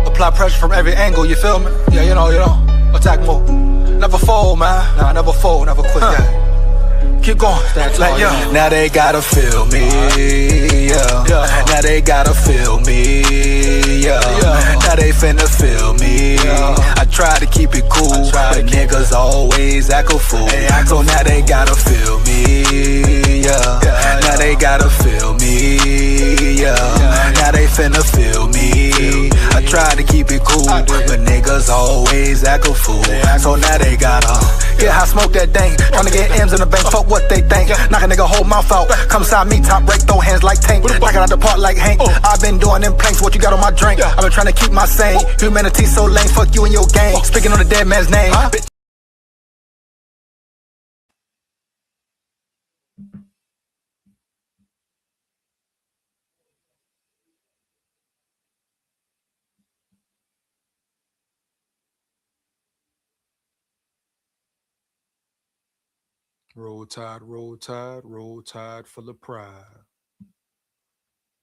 Apply pressure from every angle, you feel me? Yeah, you know, attack move. Never fold, man. Nah, never fold, never quit. Keep going. Like, now they gotta feel me, Now they gotta feel me, Now they finna feel me. I try to keep it cool, but niggas always act a fool. So now they gotta feel me, Now they gotta feel me, Now they finna feel me. I try to keep it cool, but niggas always act a fool. So now they gotta I smoke that dang. Tryna get M's in the bank, fuck what they think. Knock a nigga whole mouth out. Come side me, top break, throw hands like Tank. Knock it out the park like Hank. I've been doing them planks, what you got on my drink? I've been trying to keep my sane. Humanity so lame, fuck you and your gang. Speaking on the dead man's name. Roll Tide, roll tide, roll tide full of pride.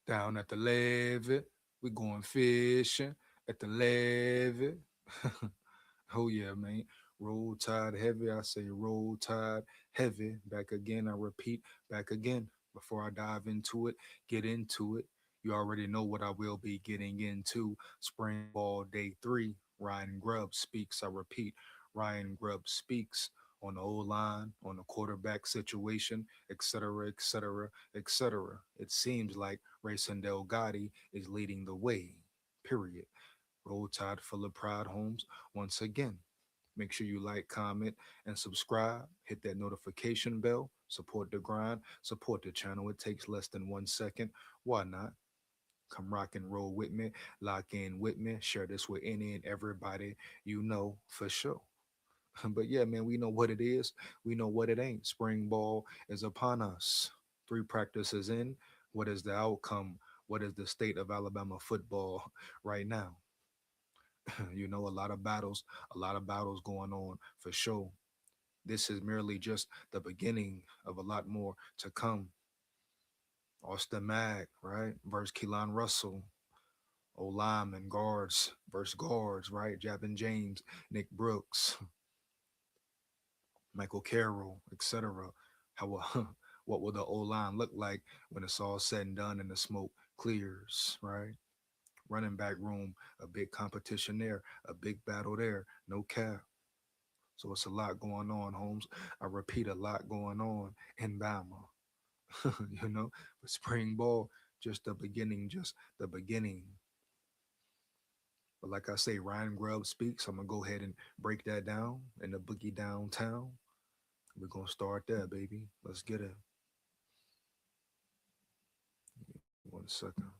Down at the levee, we going fishing at the levee. Oh yeah, man. Roll Tide heavy, I say roll tide heavy. Back again, I repeat, back again. Before I dive into it, get into it. You already know what I will be getting into. Spring ball day 3. Ryan Grubb speaks. I repeat, Ryan Grubb speaks on the O line, on the quarterback situation, etc., etc., etc. It seems like Rayson Delgatti is leading the way. Period. Roll Tide full of pride, Holmes. Once again, make sure you like, comment, and subscribe. Hit that notification bell. Support the grind. Support the channel. It takes less than 1 second. Why not? Come rock and roll with me. Lock in with me. Share this with any and everybody you know for sure. But yeah, man, we know what it is. We know what it ain't. Spring ball is upon us. 3 practices in. What is the outcome? What is the state of Alabama football right now? A lot of battles going on for sure. This is merely just the beginning of a lot more to come. Austin Mack, right? Versus Keelan Russell. O lineman guards versus guards, right? Javin James, Nick Brooks, Michael Carroll, etc. How what will the O line look like when it's all said and done and the smoke clears, right? Running back room, a big competition there, a big battle there, no cap. So it's a lot going on, Holmes. I repeat, a lot going on in Bama. But spring ball, just the beginning, just the beginning. But like I say, Ryan Grubb speaks. I'm gonna go ahead and break that down in the boogie downtown. We're gonna start there, baby. Let's get it. 1 second.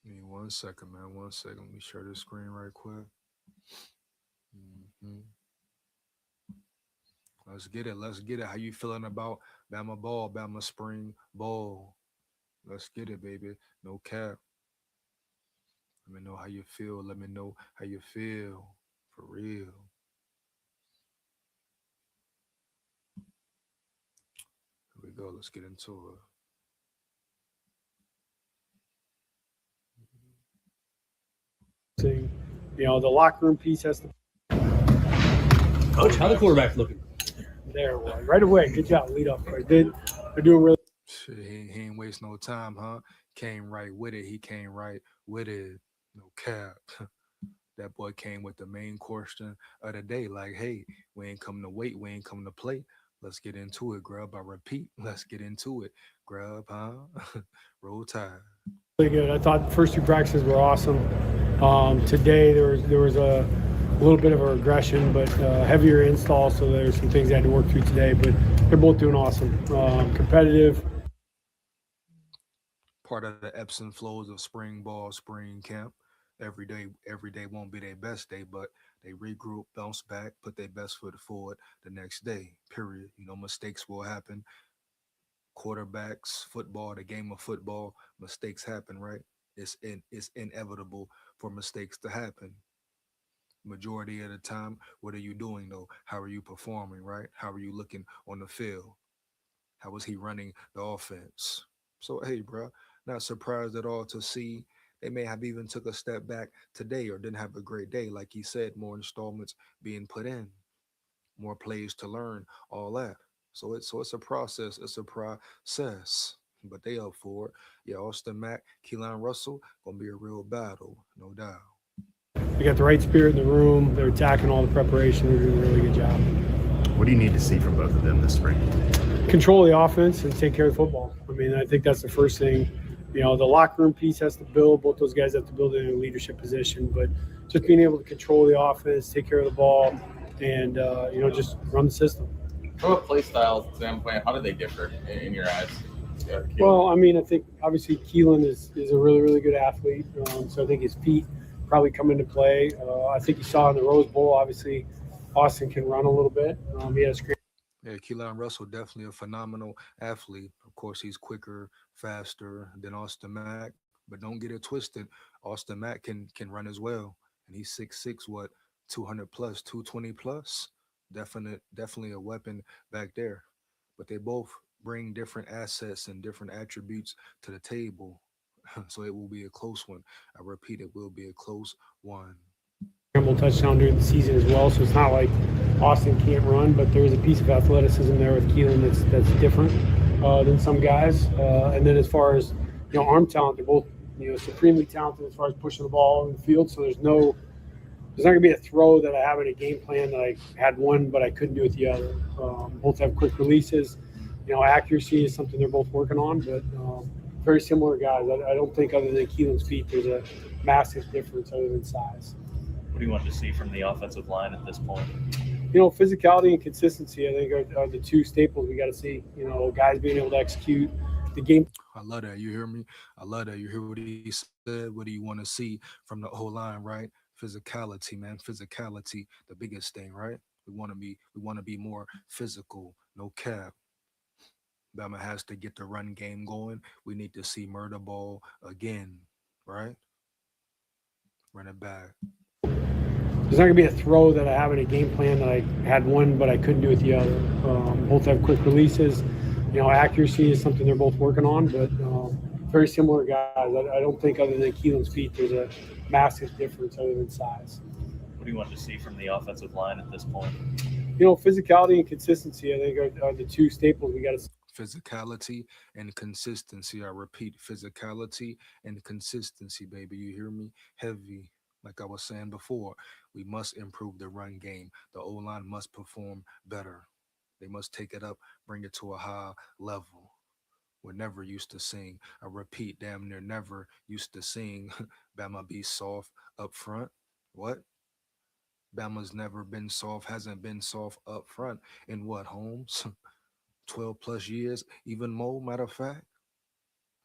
Give me 1 second, man. 1 second. Let me share this screen right quick. hmm Let's get it. Let's get it. How you feeling about Bama ball, Bama spring ball? Let's get it, baby. No cap. Let me know how you feel. Let me know how you feel. For real. Here we go. Let's get into You know, the locker room piece has to. Coach, how the quarterback looking? There, right away. Good job, lead off. They're doing really. Shit, he ain't waste no time, huh? Came right with it. He came right with it. No cap. That boy came with the main question of the day. Like, hey, we ain't come to wait. We ain't come to play. Let's get into it, Grub. I repeat, let's get into it. Grub, huh? Roll Tide. Really good. I thought the first 2 practices were awesome. Today there was a little bit of a regression, but heavier install, so there's some things I had to work through today. But they're both doing awesome. Competitive. Part of the ebbs and flows of spring ball, spring camp. Every day won't be their best day, but they regroup, bounce back, put their best foot forward the next day. Period. Mistakes will happen. Quarterbacks, football, the game of football, mistakes happen, right? it's inevitable for mistakes to happen. Majority of the time, what are you doing though? How are you performing, right? How are you looking on the field? How was he running the offense? So hey, bro, not surprised at all to see they may have even took a step back today or didn't have a great day. Like he said, more installments being put in, more plays to learn, all that. So it's a process. It's a process. But they up for it. Yeah, Austin Mack, Keelan Russell, gonna be a real battle, no doubt. They got the right spirit in the room. They're attacking all the preparation. They're doing a really good job. What do you need to see from both of them this spring? Control the offense and take care of the football. I mean, I think that's the first thing. You know, the locker room piece has to build. Both those guys have to build in a leadership position. But just being able to control the offense, take care of the ball, and just run the system. From a play style standpoint, how do they differ in your eyes? Yeah, Well, I mean, I think obviously Keelan is a really, really good athlete. So I think his feet probably come into play. I think you saw in the Rose Bowl, obviously, Austin can run a little bit. He has great. Yeah, Keelan Russell definitely a phenomenal athlete. Of course, he's quicker, faster than Austin Mack, but don't get it twisted. Austin Mack can run as well, and he's 6'6", what 200 plus, 220 plus. Definitely a weapon back there. But they both bring different assets and different attributes to the table, so it will be a close one. I repeat, it will be a close one. Scramble touchdown during the season as well. So it's not like Austin can't run, but there is a piece of athleticism there with Keelan that's different than some guys. And then as far as arm talent, they're both supremely talented as far as pushing the ball in the field. So there's not gonna be a throw that I have in a game plan that I had one but I couldn't do it the other. Both have quick releases. Accuracy is something they're both working on, but very similar guys. I don't think other than Keelan's feet, there's a massive difference other than size. What do you want to see from the offensive line at this point? Physicality and consistency, I think, are the two staples we got to see. Guys being able to execute the game. I love that. You hear me? I love that. You hear what he said? What do you want to see from the whole line, right? Physicality, man. Physicality, the biggest thing, right? We want to be more physical. No cap. Bama has to get the run game going. We need to see murder ball again, right? Run it back. There's not going to be a throw that I have in a game plan that I had one but I couldn't do it the other. Both have quick releases. Accuracy is something they're both working on, but very similar guys. I don't think other than Keelan's feet, there's a massive difference other than size. What do you want to see from the offensive line at this point? Physicality and consistency, I think, are the two staples we got to see. Physicality and consistency. I repeat, physicality and consistency, baby. You hear me? Heavy. Like I was saying before, we must improve the run game. The O line must perform better. They must take it up, bring it to a high level. We're never used to seeing, I repeat, damn near never used to seeing Bama be soft up front. What? Bama's never been soft, hasn't been soft up front in what, Holmes? 12 plus years, even more, matter of fact.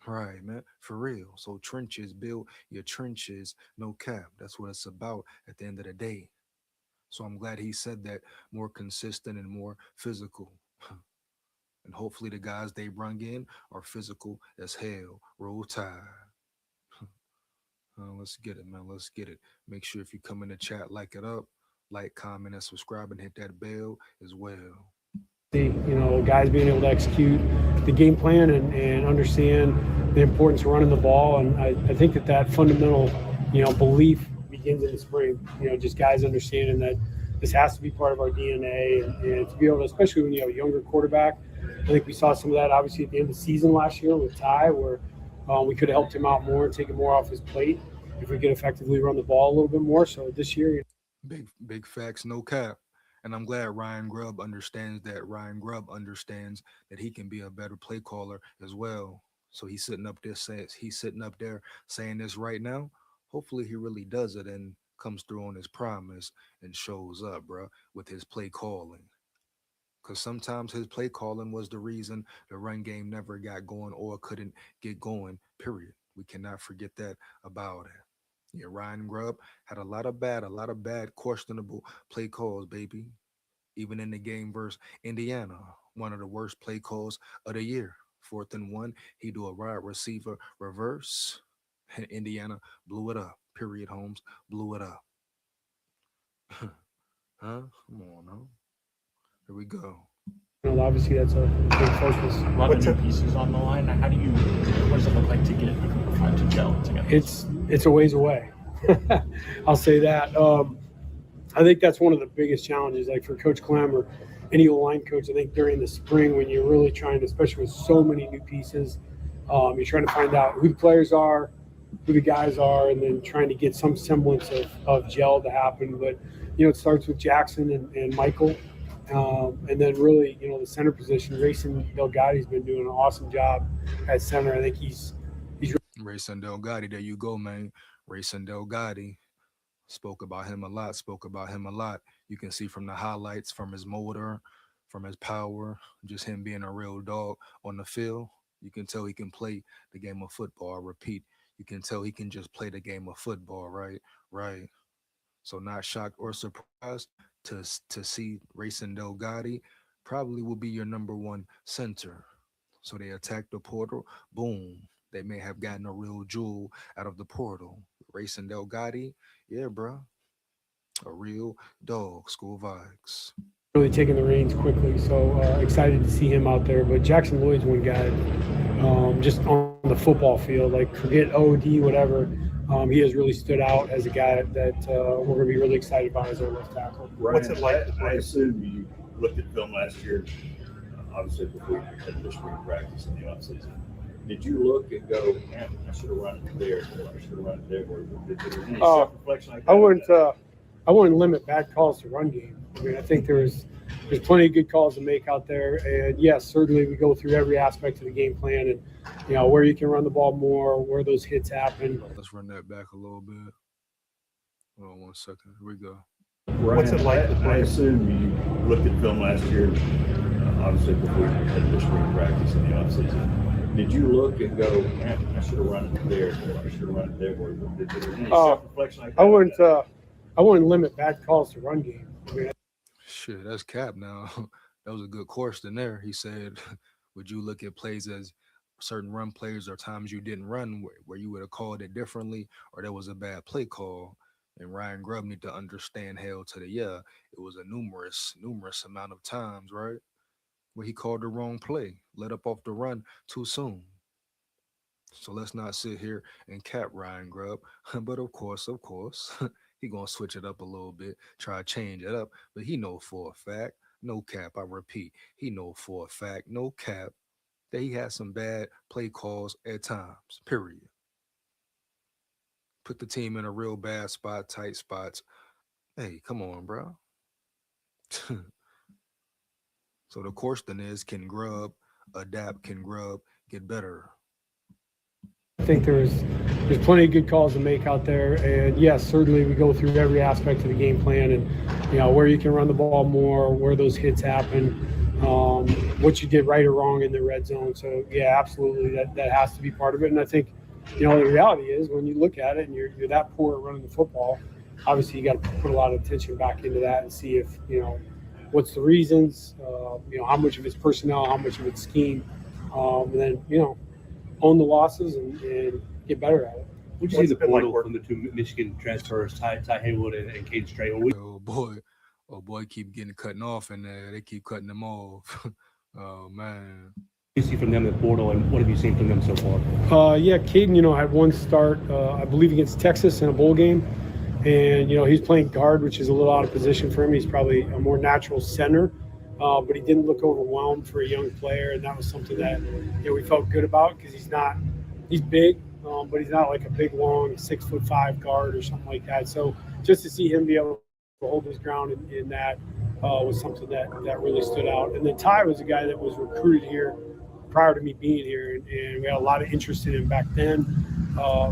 Right, man, for real. So trenches, build your trenches, no cap. That's what it's about at the end of the day. So I'm glad he said that, more consistent and more physical. And hopefully the guys they bring in are physical as hell. Roll Tide. Let's get it, man. Let's get it. Make sure if you come in the chat, like it up, like, comment, and subscribe, and hit that bell as well. Guys being able to execute the game plan and understand the importance of running the ball. And I think that fundamental, belief begins in the spring. Just guys understanding that this has to be part of our DNA, and to be able to, especially when you have a younger quarterback. I think we saw some of that obviously at the end of the season last year with Ty, where we could have helped him out more and taken more off his plate if we could effectively run the ball a little bit more. So this year, Big facts, no cap. And I'm glad Ryan Grubb understands that. Ryan Grubb understands that he can be a better play caller as well. So he's sitting up there saying this right now. Hopefully he really does it and comes through on his promise and shows up, bro, with his play calling. Because sometimes his play calling was the reason the run game never got going or couldn't get going, period. We cannot forget that about it. Yeah, Ryan Grubb had a lot of bad, questionable play calls, baby. Even in the game versus Indiana, one of the worst play calls of the year. 4th and 1, he do a wide receiver reverse. And Indiana blew it up. Period, Holmes. Blew it up. Huh? Come on now. Here we go. Obviously that's a big focus. A lot of new pieces on the line. What does it look like to get a group of five to gel together? It's a ways away. I'll say that. I think that's one of the biggest challenges, like for Coach Clem or any line coach. I think during the spring, when you're really trying to, especially with so many new pieces, you're trying to find out who the players are, who the guys are, and then trying to get some semblance of gel to happen. But it starts with Jackson and Michael. And then really, the center position, Rayson Delgaddi's been doing an awesome job at center. I think he's Rayson Delgatti, there you go, man. Rayson Delgatti. Spoke about him a lot. You can see from the highlights, from his motor, from his power, just him being a real dog on the field. You can tell he can play the game of football. I repeat, you can tell he can just play the game of football, right? Right. So not shocked or surprised to see Rayson Delgatti probably will be your number one center. So they attack the portal. Boom. They may have gotten a real jewel out of the portal. Rayson Delgatti, yeah, bro. A real dog. School vibes. really taking the reins quickly. So excited to see him out there. But Jackson Lloyd's one guy, just on the football field, like forget OD, whatever. He has really stood out as a guy that we're going to be really excited about as our left tackle. Ryan, what's it like? I assume you looked at film last year, obviously before you had the spring practice in the offseason. Did you look and go, man, I should have run it there, or I should have run it there? Or did there any self-reflection like that? I wouldn't limit bad calls to run game. I mean, I think there's plenty of good calls to make out there. And yes, certainly we go through every aspect of the game plan and, where you can run the ball more, where those hits happen. Let's run that back a little bit. Hold on 1 second. Here we go. Ryan, what's it like? I assume you looked at film last year, obviously before you had the spring practice in the offseason. Did you look and go, man, I should have run it there, or I should have run it there? Or did there any self-reflection like that? I wouldn't limit bad calls to run game. I mean, shit, that's cap now. That was a good question there. He said, would you look at plays as certain run plays or times you didn't run where you would have called it differently or there was a bad play call? And Ryan Grubb need to understand hell to the it was a numerous amount of times, right? Where he called the wrong play, let up off the run too soon. So let's not sit here and cap Ryan Grubb. But of course, he gonna switch it up a little bit, try to change it up. But he know for a fact, no cap, I repeat, he know for a fact, no cap, that he had some bad play calls at times, period. Put the team in a real bad spot, tight spots. Hey, come on, bro. So the question is, can Grubb adapt? Can Grubb get better? I think there's plenty of good calls to make out there. And yes, certainly we go through every aspect of the game plan and, where you can run the ball more, where those hits happen, what you did right or wrong in the red zone. So yeah, absolutely. That has to be part of it. And I think, the reality is when you look at it and you're that poor at running the football, obviously you got to put a lot of attention back into that and see if, what's the reasons, how much of it's personnel, how much of it's scheme, and then, own the losses and get better at it. What do you see the portal from the two Michigan transfers, Ty Haywood and Caden Strayhorn? Oh boy, keep getting cutting off in there. They keep cutting them off. Oh man. What do you see from them in the portal, and what have you seen from them so far? Caden, had one start, I believe against Texas in a bowl game. And, he's playing guard, which is a little out of position for him. He's probably a more natural center. But he didn't look overwhelmed for a young player, and that was something that we felt good about because he's big, but he's not like a big, long 6'5" guard or something like that. So just to see him be able to hold his ground in that was something that really stood out. And then Ty was a guy that was recruited here prior to me being here, and we had a lot of interest in him back then.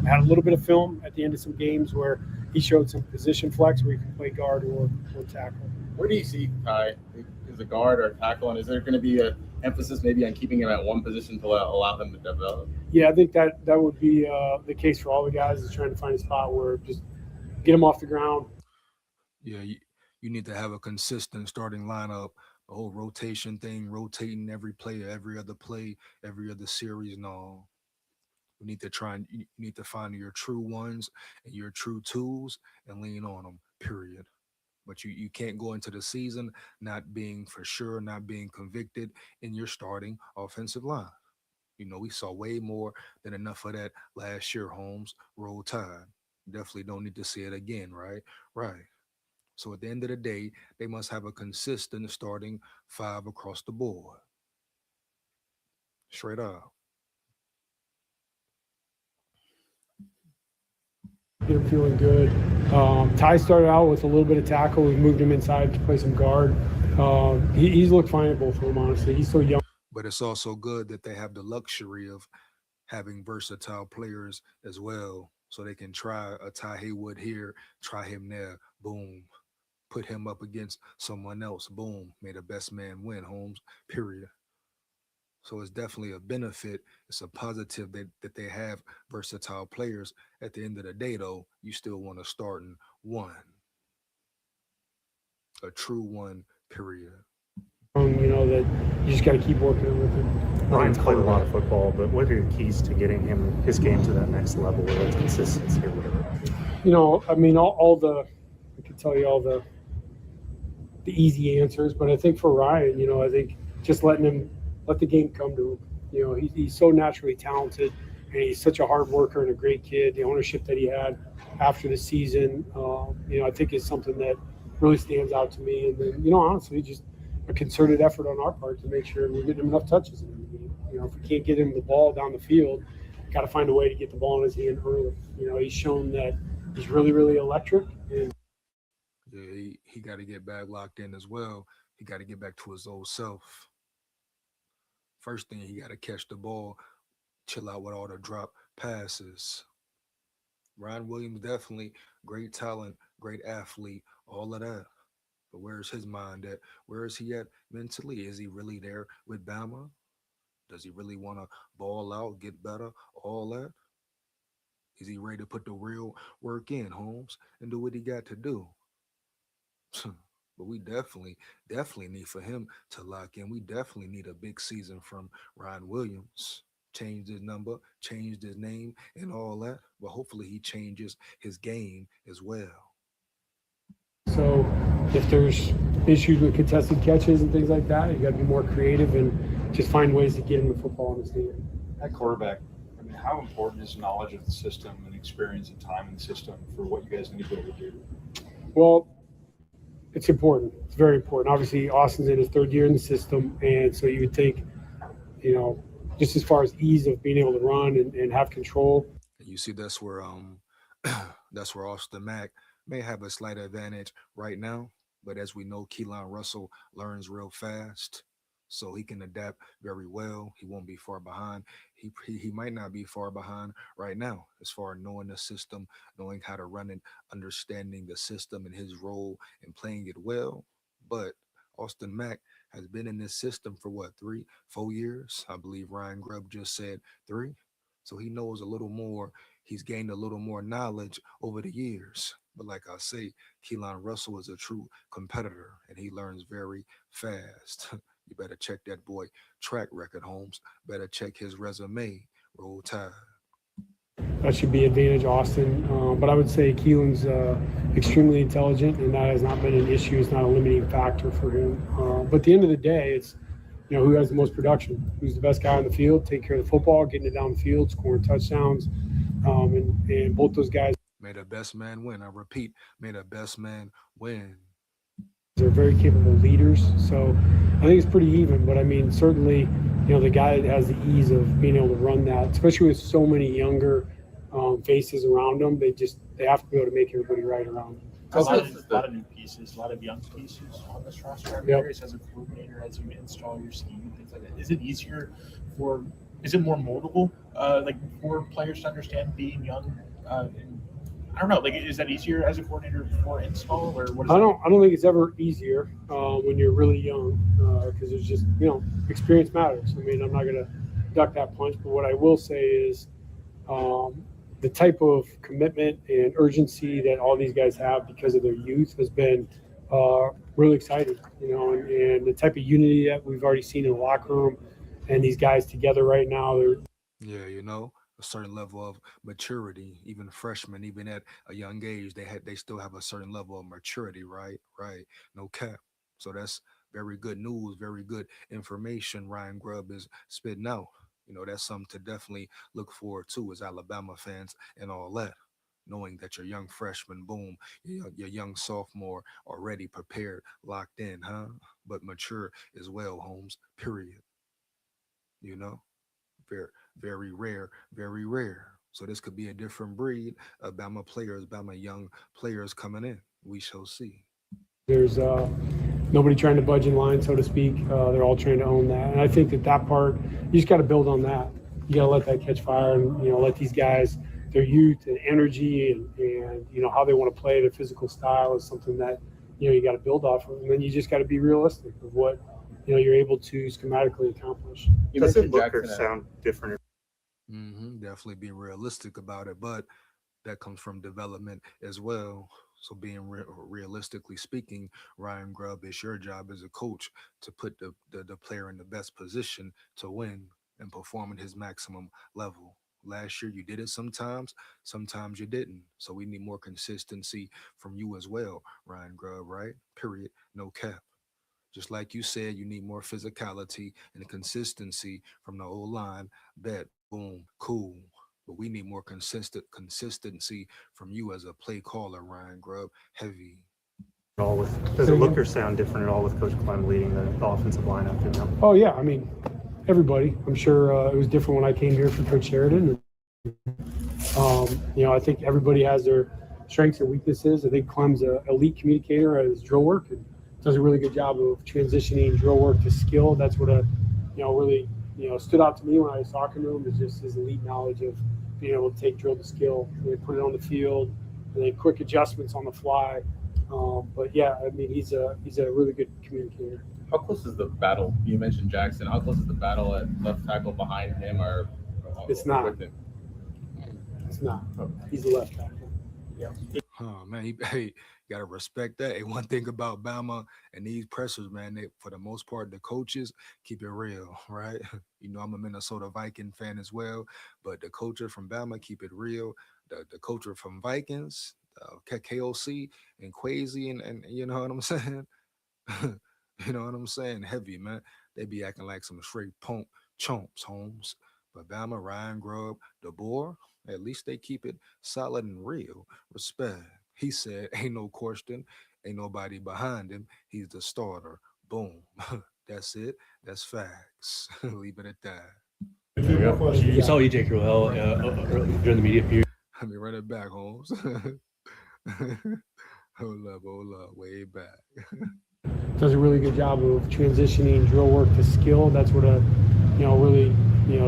Had a little bit of film at the end of some games where he showed some position flex where he could play guard or tackle. Where do you see Ty? Is a guard or a tackle, and is there going to be an emphasis maybe on keeping him at one position to allow him to develop? Yeah, I think that would be the case for all the guys, is trying to find a spot where just get them off the ground. Yeah, you need to have a consistent starting lineup, the whole rotation thing, rotating every play, every other series. No, You need to find your true ones and your true tools and lean on them, period. But you can't go into the season not being for sure, not being convicted in your starting offensive line. We saw way more than enough of that last year, Holmes. Roll Tide. Definitely don't need to see it again, right? Right. So at the end of the day, they must have a consistent starting five across the board. Straight up. Get him feeling good. Ty started out with a little bit of tackle. We moved him inside to play some guard. He's looked fine at both of them, honestly. He's so young. But it's also good that they have the luxury of having versatile players as well. So they can try a Ty Haywood here, try him there, boom. Put him up against someone else, boom. May the best man win, Holmes, period. So it's definitely a benefit. It's a positive that they have versatile players. At the end of the day, though, you still want to start in one. A true one, period. That you just got to keep working with him. Ryan's played a lot of football, but what are the keys to getting his game to that next level, whether it's consistency or whatever? I could tell you all the easy answers, but I think for Ryan, I think just let the game come to him. He's so naturally talented, and he's such a hard worker and a great kid. The ownership that he had after the season, I think is something that really stands out to me. And then, honestly, just a concerted effort on our part to make sure we're getting him enough touches in the game. If we can't get him the ball down the field, got to find a way to get the ball in his hand early. He's shown that he's really, really electric. And yeah, he got to get back locked in as well. He got to get back to his old self. First thing, he got to catch the ball, chill out with all the drop passes. Ryan Williams, definitely great talent, great athlete, all of that. But where's his mind at? Where is he at mentally? Is he really there with Bama? Does he really want to ball out, get better, all that? Is he ready to put the real work in, Holmes, and do what he got to do? But we definitely need for him to lock in. We definitely need a big season from Ryan Williams. Changed his number, changed his name, and all that. But hopefully he changes his game as well. So if there's issues with contested catches and things like that, you got to be more creative and just find ways to get him the football in his hand. At quarterback, how important is knowledge of the system and experience and time in the system for what you guys need to be able to do? Well, it's important. It's very important. Obviously, Austin's in his third year in the system, and so you would think, just as far as ease of being able to run and have control. You see, that's where Austin Mack may have a slight advantage right now, but as we know, Keelan Russell learns real fast, so he can adapt very well. He won't be far behind. He might not be far behind right now as far as knowing the system, knowing how to run it, understanding the system and his role and playing it well. But Austin Mack has been in this system for 3-4 years? I believe Ryan Grubb just said 3. So he knows a little more. He's gained a little more knowledge over the years. But like I say, Keelan Russell is a true competitor, and he learns very fast. You better check that boy track record, Holmes. Better check his resume. Roll Tide. That should be advantage Austin. But I would say Keelan's extremely intelligent, and that has not been an issue. It's not a limiting factor for him. But at the end of the day, it's who has the most production, who's the best guy on the field, taking care of the football, getting it down the field, scoring touchdowns, and both those guys. May the best man win. I repeat, may the best man win. They're very capable leaders, so I think it's pretty even. But certainly, the guy that has the ease of being able to run that, especially with so many younger faces around them, they have to be able to make everybody right around them. A lot of new pieces, a lot of young pieces on this roster. I'm curious, as a coordinator, as you install your scheme and things like that, is it more moldable, for players to understand being young? I don't know. Is that easier as a coordinator for install, or what? I don't think it's ever easier when you're really young, because there's just experience matters. I'm not going to duck that punch, but what I will say is the type of commitment and urgency that all these guys have because of their youth has been really exciting. And the type of unity that we've already seen in the locker room, and these guys together right now. Yeah, a certain level of maturity. Even freshmen, even at a young age, they still have a certain level of maturity, right? Right. No cap. So that's very good news, very good information Ryan Grubb is spitting out. That's something to definitely look forward to as Alabama fans and all that. Knowing that your young freshman, boom, your young sophomore already prepared, locked in, huh? But mature as well, Holmes, period. You know? Very, very rare, very rare. So this could be a different breed of Bama players, Bama young players coming in. We shall see. There's nobody trying to budge in line, so to speak. They're all trying to own that, and I think that part you just got to build on that. You got to let that catch fire, and let these guys, their youth and energy, and how they want to play, their physical style is something that you got to build off of, and then you just got to be realistic of what you're able to schematically accomplish. Does it look or sound different? Definitely be realistic about it, but that comes from development as well. So being realistically speaking, Ryan Grubb, it's your job as a coach to put the player in the best position to win and perform at his maximum level. Last year you did it sometimes you didn't. So we need more consistency from you as well, Ryan Grubb, right? Period. No cap. Just like you said, you need more physicality and consistency from the old line. Bet, boom, cool. But we need more consistency from you as a play caller, Ryan Grubb. Heavy. Does it look or sound different at all with Coach Clem leading the offensive line after now? Oh yeah, I mean, everybody. I'm sure it was different when I came here for Coach Sheridan. I think everybody has their strengths and weaknesses. I think Clem's an elite communicator at his drill work and does a really good job of transitioning drill work to skill. That's what really stood out to me when I was talking to him, is just his elite knowledge of being able to take drill to skill and put it on the field, and then quick adjustments on the fly. But yeah, I mean, he's a really good communicator. How close is the battle? You mentioned Jackson. How close is the battle at left tackle behind him, or It's not. with him? It's not. He's the left tackle. Yeah. Oh man, hey, gotta respect that. Hey, one thing about Bama and these pressers, man, they, for the most part, the coaches keep it real, right? I'm a Minnesota Viking fan as well, but the coaches from Bama keep it real. The coaches from Vikings, KOC and Quasi, and you know what I'm saying? You know what I'm saying? Heavy, man. They be acting like some straight punk chumps, Holmes. But Bama, Ryan Grubb, DeBoer, at least they keep it solid and real. Respect. He said, ain't no question, ain't nobody behind him. He's the starter. Boom. That's it. That's facts. Leave it at that. You saw EJ Crowell during the media period. Let me run it back, Holmes. Hold up, way back. Does a really good job of transitioning drill work to skill. That's what really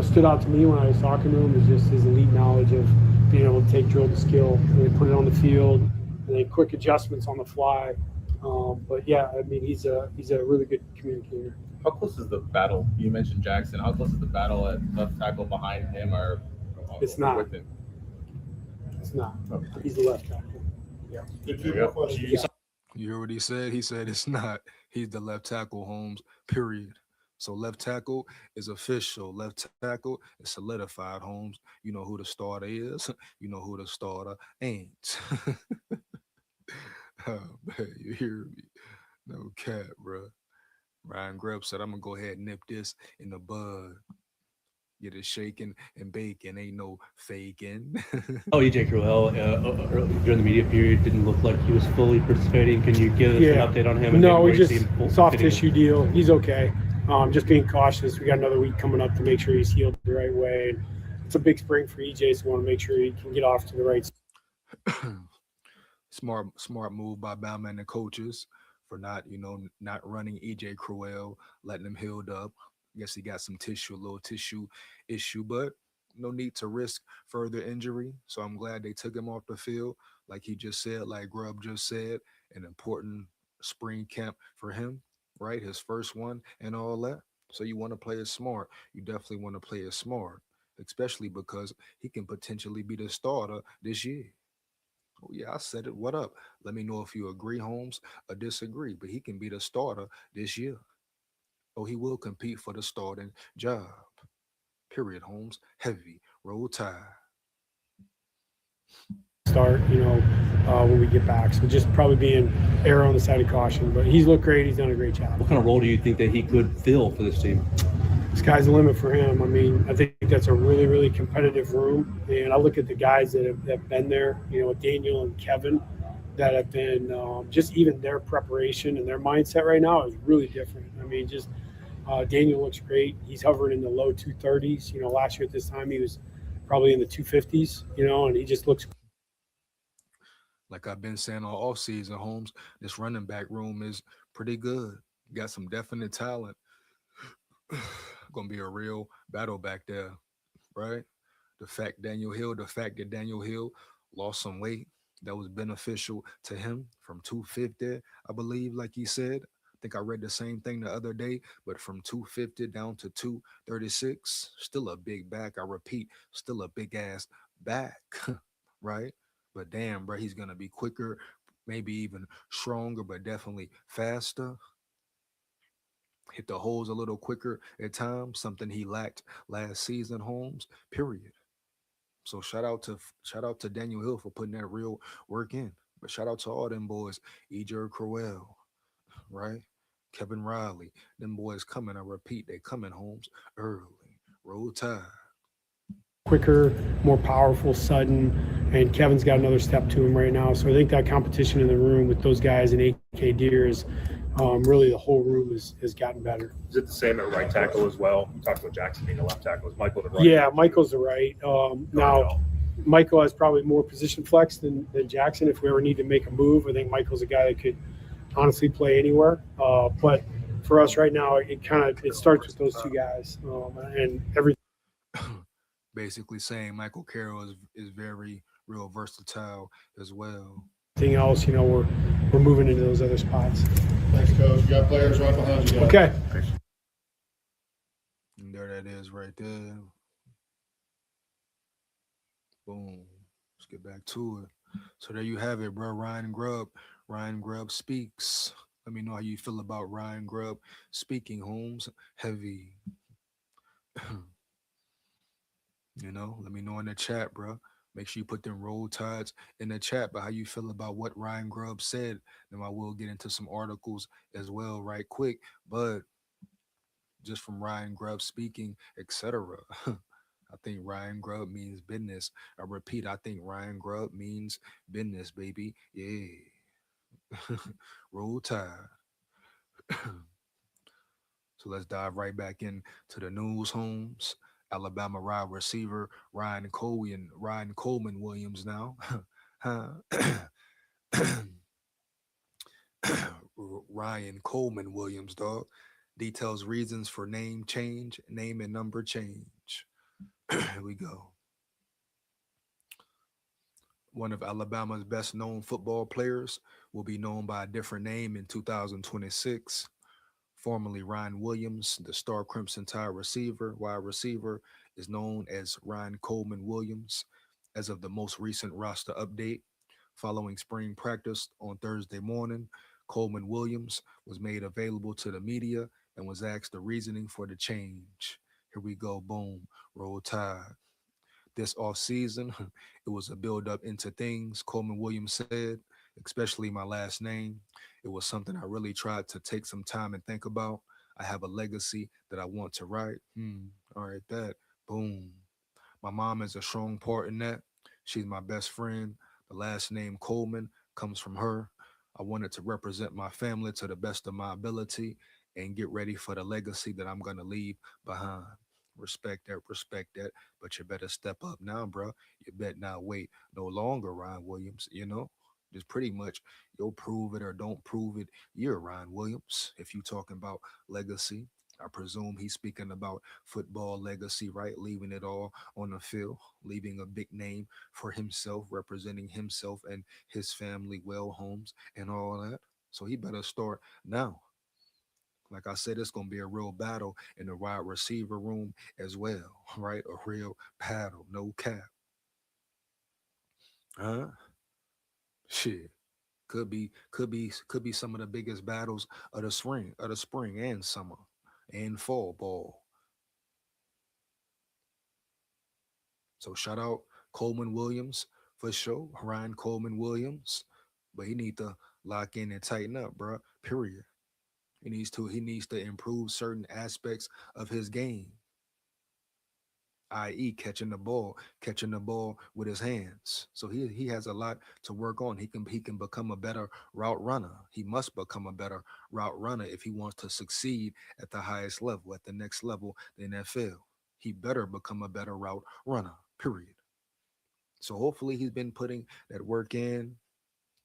stood out to me when I was talking to him, is just his elite knowledge of being able to take drill to skill and put it on the field, and then quick adjustments on the fly. But yeah, I mean, he's a really good communicator. How close is the battle? You mentioned Jackson. How close is the battle at left tackle behind him, or It's not. with him? It's not. He's the left tackle. Yeah. You hear what he said? He said it's not. He's the left tackle, Holmes, period. So left tackle is official. Left tackle is solidified, Holmes. You know who the starter is. You know who the starter ain't. Oh, man, you hear me? No cap, bro. Ryan Grubb said, I'm going to go ahead and nip this in the bud. Get it shaking and baking. Ain't no faking. Oh, EJ Crowell during the media period didn't look like he was fully participating. Can you give us an update on him? No, we just soft tissue deal. He's okay. Just being cautious. We got another week coming up to make sure he's healed the right way. It's a big spring for EJ, so we want to make sure he can get off to the right. Smart move by Bama and the coaches for not running EJ Crowell, letting him healed up. I guess he got some a little tissue issue, but no need to risk further injury. So I'm glad they took him off the field, like he just said, like Grubb just said, an important spring camp for him, right? His first one and all that. So you want to play it smart. You definitely want to play it smart, especially because he can potentially be the starter this year. Oh, yeah, I said it. What up? Let me know if you agree, Holmes, or disagree. But he can be the starter this year. Oh, he will compete for the starting job. Period, Holmes. Heavy. Roll Tide. Start, when we get back. So just probably being err on the side of caution. But he's looked great. He's done a great job. What kind of role do you think that he could fill for this team? Sky's the limit for him. I mean, I think that's a really, really competitive room. And I look at the guys that have been there, Daniel and Kevin, that have been just even their preparation and their mindset right now is really different. I mean, just Daniel looks great. He's hovering in the low 230s. Last year at this time he was probably in the 250s, and he just looks. Like I've been saying all offseason, Holmes, this running back room is pretty good. Got some definite talent. Gonna be a real battle back there, right? The fact that Daniel Hill lost some weight that was beneficial to him from 250, I believe, like he said. I think I read the same thing the other day, but from 250 down to 236, still a big back. I repeat, still a big ass back, right? But damn, bro, he's gonna be quicker, maybe even stronger, but definitely faster. Hit the holes a little quicker at times, something he lacked last season, Holmes. Period. So shout out to Daniel Hill for putting that real work in. But shout out to all them boys, Ejer Crowell, right? Kevin Riley. Them boys coming, I repeat, they coming, Holmes, early. Roll Tide. Quicker, more powerful, sudden, and Kevin's got another step to him right now. So I think that competition in the room with those guys and AK Deer is really the whole room has gotten better. Is it the same at right tackle as well? You talked about Jackson being the left tackle. Is Michael the right? Yeah, Michael's the right. Now, Michael has probably more position flex than Jackson. If we ever need to make a move, I think Michael's a guy that could honestly play anywhere. But for us right now, it starts with those two guys, and everything. Basically saying Michael Carroll is very real versatile as well. Everything else, we're moving into those other spots. Thanks, Coach. You got players right behind you. Okay. And there that is right there. Boom. Let's get back to it. So there you have it, bro. Ryan Grubb. Ryan Grubb speaks. Let me know how you feel about Ryan Grubb speaking, Holmes. Heavy. Let me know in the chat, bro. Make sure you put them roll tides in the chat, but how you feel about what Ryan Grubb said. Then I will get into some articles as well right quick. But just from Ryan Grubb speaking, etc. I think Ryan Grubb means business. I repeat, I think Ryan Grubb means business, baby. Yeah. Roll Tide. So let's dive right back into the news, Holmes. Alabama wide receiver Ryan Coleman Williams now. Ryan Coleman Williams, dog. Details reasons for name change, name and number change. Here we go. One of Alabama's best known football players will be known by a different name in 2026. Formerly Ryan Williams, the star Crimson Tide wide receiver, is known as Ryan Coleman Williams as of the most recent roster update. Following spring practice on Thursday morning, Coleman Williams was made available to the media and was asked the reasoning for the change. Here we go, boom, roll tide. This offseason, it was a build-up into things, Coleman Williams said, especially my last name. It was something I really tried to take some time and think about. I have a legacy that I want to write. All right, that. Boom. My mom is a strong part in that. She's my best friend. The last name Coleman comes from her. I wanted to represent my family to the best of my ability and get ready for the legacy that I'm going to leave behind. Respect that. But you better step up now, bro. You bet not wait no longer, Ryan Williams, Just pretty much, you'll prove it or don't prove it. You're Ryan Williams. If you talking about legacy, I presume he's speaking about football legacy, right? Leaving it all on the field, leaving a big name for himself, representing himself and his family, well, homes, and all that. So he better start now. Like I said, it's going to be a real battle in the wide receiver room as well, right? A real battle, no cap. Huh? Shit. Could be some of the biggest battles of the spring and summer and fall ball. So shout out Coleman Williams for sure, Ryan Coleman Williams, but he need to lock in and tighten up, bro. Period. He needs to improve certain aspects of his game, i.e., catching the ball with his hands. So he has a lot to work on. He can become a better route runner. He must become a better route runner if he wants to succeed at the highest level, at the next level, the NFL. He better become a better route runner. Period. So hopefully he's been putting that work in,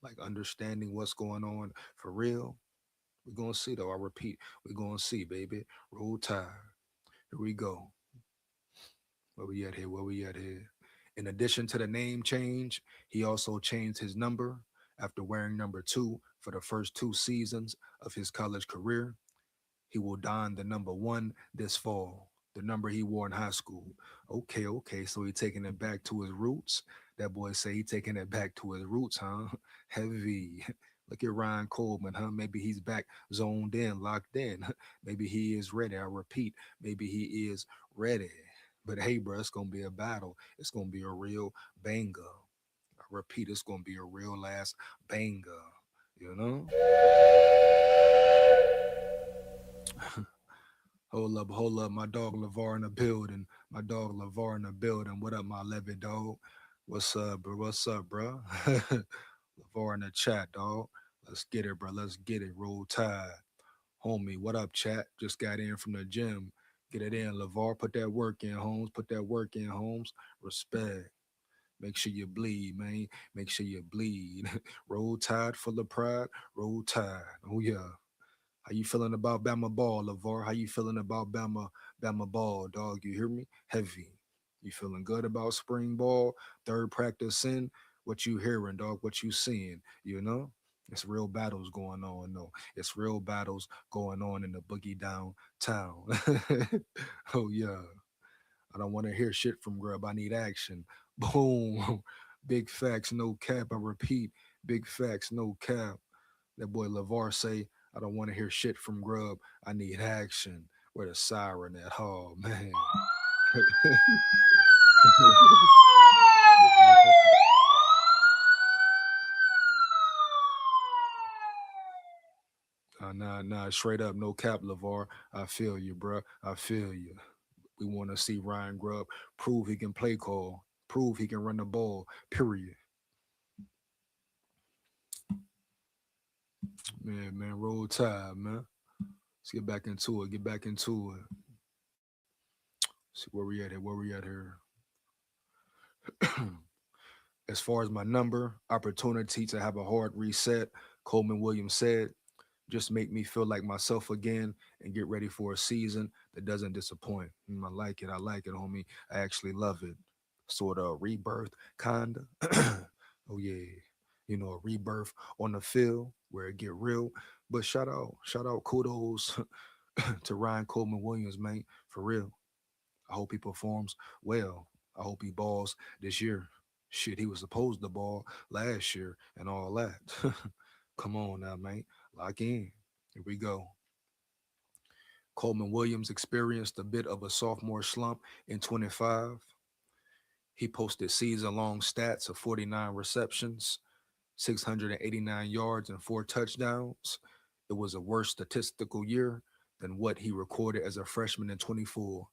like understanding what's going on for real. We're gonna see though. I repeat, we're gonna see, baby. Roll Tide. Here we go. Where we at here? Where we at here? In addition to the name change, he also changed his number after wearing number 2 for the first 2 seasons of his college career. He will don the number 1 this fall, the number he wore in high school. Okay, okay, so he taking it back to his roots. That boy say he taking it back to his roots, huh? Heavy. Look at Ryan Coleman, huh? Maybe he's back zoned in, locked in. Maybe he is ready. I repeat, maybe he is ready. But hey, bro, it's gonna be a battle. It's gonna be a real banger. I repeat, it's gonna be a real last banger. You know? Hold up. My dog LeVar in the building. My dog LeVar in the building. What up, my levy dog? What's up, bro? What's up, bro? LeVar in the chat, dog. Let's get it, bro. Let's get it. Roll Tide. Homie, what up, chat? Just got in from the gym. Get it in, LeVar. Put that work in, Holmes. Put that work in, Holmes. Respect. Make sure you bleed, man. Make sure you bleed. Roll Tide full of pride. Roll Tide. Oh, yeah. How you feeling about Bama ball, LeVar? How you feeling about Bama ball, dog? You hear me? Heavy. You feeling good about spring ball? Third practice in? What you hearing, dog? What you seeing? You know? It's real battles going on, though. It's real battles going on in the boogie downtown. Oh yeah. I don't want to hear shit from Grub. I need action. Boom. Big facts, no cap. I repeat, big facts, no cap. That boy LeVar say, I don't want to hear shit from Grub. I need action. Where the siren at? Oh, man. Nah, straight up, no cap, LeVar. I feel you, bruh. I feel you. We want to see Ryan Grubb prove he can play call, prove he can run the ball, period. Man, roll tide, man. Let's get back into it. Get back into it. See where we at here. Where we at here. As far as my number, opportunity to have a hard reset, Coleman Williams said, just make me feel like myself again and get ready for a season that doesn't disappoint. I like it. I like it, homie. I actually love it. Sort of a rebirth, kinda. Oh yeah. You know, a rebirth on the field where it get real. But shout out, kudos to Ryan Coleman Williams, man, for real. I hope he performs well. I hope he balls this year. Shit, he was supposed to ball last year and all that. Come on now, man. Lock in. Here we go. Coleman Williams experienced a bit of a sophomore slump in 25. He posted season long stats of 49 receptions, 689 yards, and 4 touchdowns. It was a worse statistical year than what he recorded as a freshman in 24.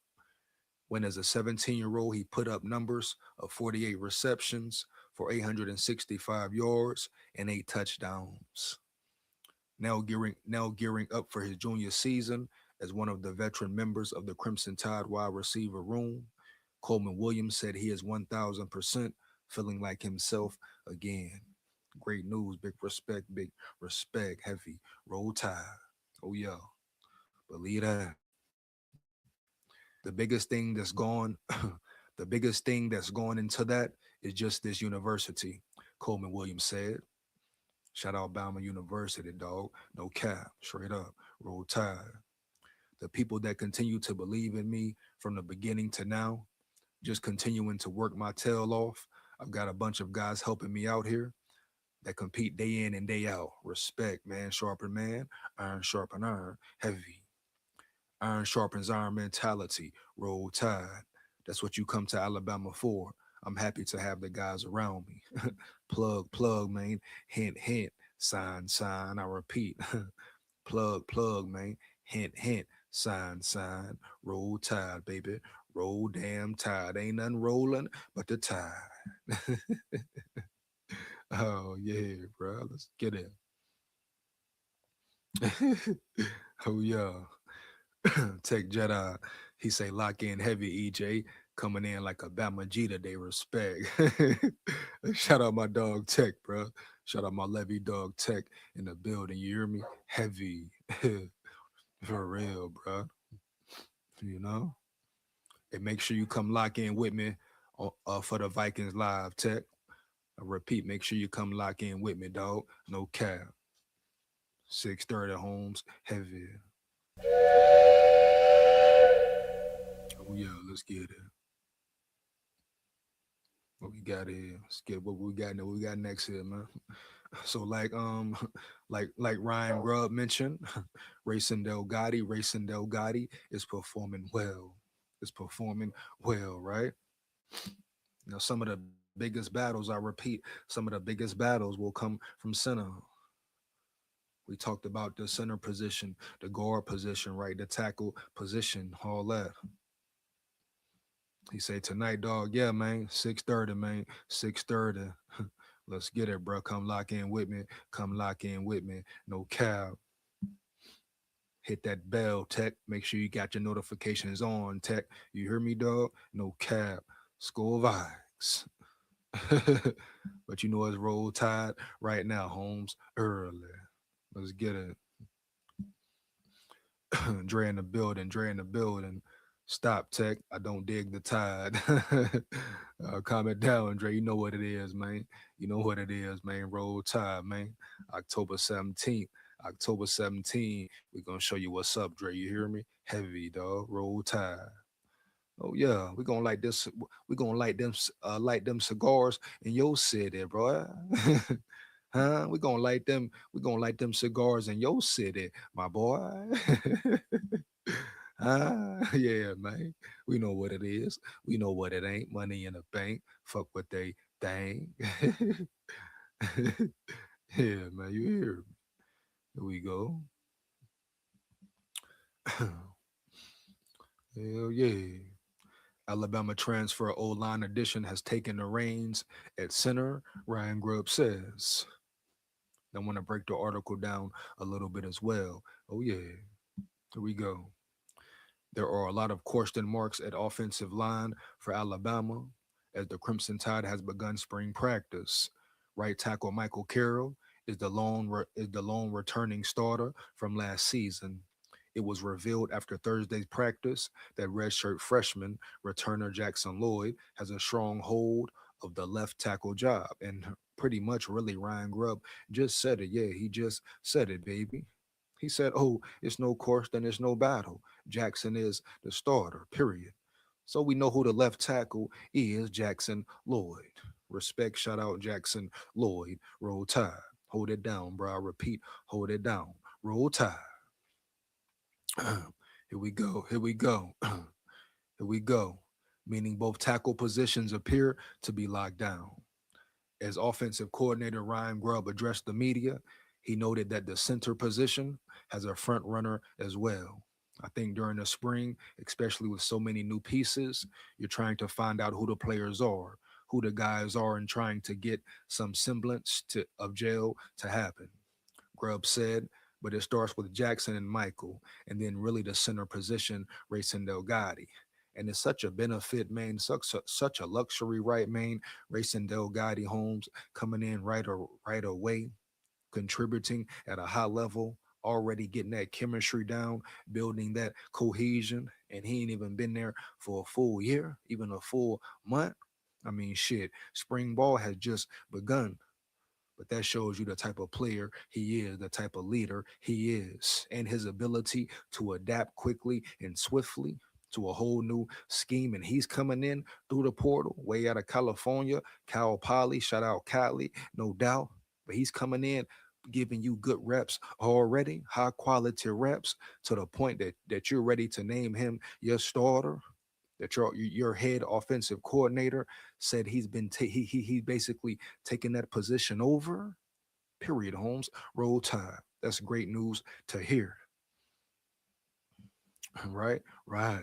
When as a 17-year-old, he put up numbers of 48 receptions for 865 yards and 8 touchdowns. Now gearing up for his junior season as one of the veteran members of the Crimson Tide wide receiver room, Coleman Williams said he is 1,000% feeling like himself again. Great news, big respect, heavy, roll tide. Oh yeah, believe that. The biggest thing that's gone, the biggest thing that's gone into that is just this university, Coleman Williams said. Shout out Bama University, dog. No cap, straight up, roll tide. The people that continue to believe in me from the beginning to now, just continuing to work my tail off. I've got a bunch of guys helping me out here that compete day in and day out. Respect, man, sharpen man, iron sharpen iron, heavy. Iron sharpens iron mentality, roll tide. That's what you come to Alabama for. I'm happy to have the guys around me. Plug, man. Hint, hint. Sign. I repeat. Plug, man. Hint. Sign. Roll Tide, baby. Roll damn tide. Ain't nothing rolling but the tide. Oh yeah, bro. Let's get it. Oh yeah. Tech Jedi. He say lock in heavy, EJ. Coming in like a Bama Jeter, they respect. Shout out my dog Tech, bro. Shout out my Levy dog Tech in the building. You hear me? Heavy. For real, bro. You know? And make sure you come lock in with me for the Vikings live, Tech. I repeat, make sure you come lock in with me, dog. No cap. 6:30 Holmes, heavy. Oh yeah, let's get it. What we got here? Let's get what we got. What we got next here, man. So like Ryan Grubb mentioned, Racing Delgatti is performing well. It's performing well, right? Now some of the biggest battles, I repeat, some of the biggest battles will come from center. We talked about the center position, the guard position, right? The tackle position, all that. He said tonight, dog. Yeah, man. 6:30, man. 6:30. Let's get it, bro. Come lock in with me. Come lock in with me. No cap. Hit that bell, Tech. Make sure you got your notifications on, Tech. You hear me, dog? No cap. SKOL vibes. But you know it's roll tide right now, Holmes. Early. Let's get it. Dre in the building. Stop, Tech. I don't dig the tide. Calm it down, Dre. You know what it is, man. You know what it is, man. Roll Tide, man. October 17th. October 17th. We're gonna show you what's up, Dre. You hear me? Heavy, dog. Roll Tide. Oh yeah, we're gonna light this. We're gonna light them cigars in your city, bro. Huh? We're gonna light them. We're gonna light them cigars in your city, my boy. Yeah, man. We know what it is. We know what it ain't. Money in the bank. Fuck what they think. Yeah, man. You hear me? Here we go. Hell yeah. Alabama transfer O-line edition has taken the reins at center, Ryan Grubb says. I want to break the article down a little bit as well. Oh yeah. Here we go. There are a lot of question marks at offensive line for Alabama as the Crimson Tide has begun spring practice. Right tackle Michael Carroll is the lone returning starter from last season. It was revealed after Thursday's practice that redshirt freshman returner Jackson Lloyd has a strong hold of the left tackle job. And pretty much really Ryan Grubb just said it. Yeah, he just said it, baby. He said, oh, it's no course, then it's no battle. Jackson is the starter, period. So we know who the left tackle is, Jackson Lloyd. Respect, shout out Jackson Lloyd. Roll Tide. Hold it down, bro. I repeat, hold it down. Roll Tide. Here we go. Here we go. Meaning both tackle positions appear to be locked down. As offensive coordinator Ryan Grubb addressed the media, he noted that the center position has a front runner as well. I think during the spring, especially with so many new pieces, you're trying to find out who the players are, who the guys are, and trying to get some semblance of gel to happen. Grubb said, but it starts with Jackson and Michael, and then really the center position, Racing Delgatti. And it's such a benefit, man, such a luxury, right, man? Racing Delgatti Holmes coming in right away, contributing at a high level, already getting that chemistry down, building that cohesion, and he ain't even been there for a full year, even a full month. I mean, shit, spring ball has just begun. But that shows you the type of player he is, the type of leader he is, and his ability to adapt quickly and swiftly to a whole new scheme. And he's coming in through the portal, way out of California. Cal Poly, shout out Cali, no doubt. But he's coming in, giving you good reps already, high quality reps, to the point that you're ready to name him your starter. that your head offensive coordinator said he's been he basically taken that position over. Period, Holmes. Roll Tide. That's great news to hear. Right? Right.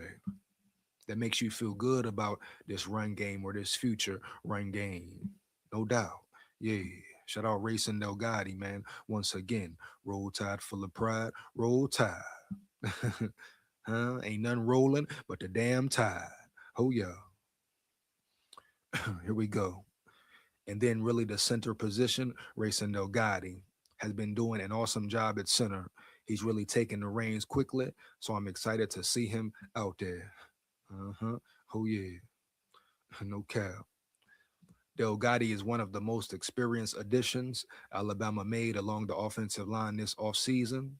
That makes you feel good about this run game or this future run game. No doubt. Yeah. Shout out Racing Delgatti, man. Once again, Roll Tide full of pride. Roll Tide. Huh? Ain't nothing rolling but the damn tide. Oh, yeah. Here we go. And then really the center position, Racing Delgatti has been doing an awesome job at center. He's really taking the reins quickly, so I'm excited to see him out there. Uh-huh. Oh yeah. No cap. Delgatti is one of the most experienced additions Alabama made along the offensive line this offseason.